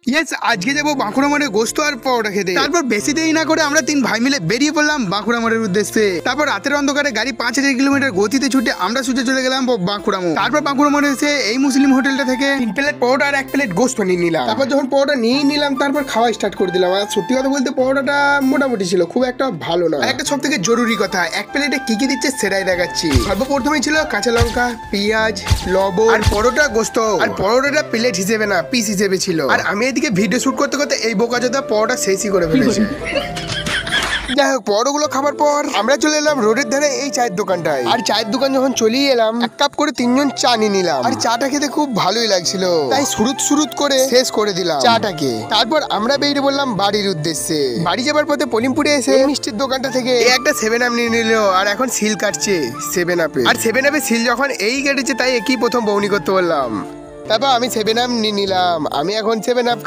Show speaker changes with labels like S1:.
S1: Yes, আজকে যাবো বাঁকুড়া মোড়ে গোস্ত আর পরোটা খেতে। তারপর বেশি দেরি না করে আমরা 3 ভাই মিলে বেরিয়ে পড়লাম বাঁকুড়া মোড়ের উদ্দেশ্যে। তারপর রাতের অন্ধকারে গাড়ি 5,000 কিলোমিটার গতিতে ছুটে আমরা ছুটে চলে গেলাম বাঁকুড়া মোড়। তারপর বাঁকুড়া মোড়ে এসে এই মুসলিম হোটেলটা থেকে 3 প্লেট পরোটা আর 1 প্লেট গোস্ত নিয়ে নিলাম। তারপর যখন পরোটা নিয়ে নিলাম তারপর খাওয়া স্টার্ট করে দিলাম। আর সত্যি কথা বলতে পরোটাটা মোটামুটি ছিল, খুব একটা ভালো না। একটা সব থেকে জরুরি কথা, 1 প্লেটে কি কি দিচ্ছে সেটাই দেখাচ্ছি। সর্বপ্রথমে ছিল কাঁচা লঙ্কা, পেঁয়াজ, লবণ আর পরোটা গোস্ত। আর পরোটাটা প্লেট হিসেবে না, পিস হিসেবে ছিল। আর আমি এদিকে ভিডিও শুট করতে করতে এই বোকাচোদা পরোটা শেষই করে ফেলেছে। যাই হোক, পরোটাগুলো খাবার পর আমরা চলে এলাম রোডের ধারে এই চায়ের দোকানটায়। আর চায়ের দোকান যখন চলেই এলাম, 1 কাপ করে 3 জন চা নিয়ে নিলাম। আর চাটা খেতে খুব ভালোই লাগছিল, তাই সুরুত করে শেষ করে দিলাম চাটাকে। তারপর আমরা বেরিয়ে বললাম বাড়ির উদ্দেশ্যে। বাড়ি যাবার পথে পলিমপুরে এসে মিষ্টির দোকানটা থেকে একটা 7 আপ নিয়ে নিল। আর এখন সিল কাটছে 7 আপে। আর 7 আপে সিল যখন এই কেটেছে তাই একই প্রথম বউনি করতে বললাম। তারপর আমি 7 আপ নিয়ে নিলাম। আমি এখন 7 আপ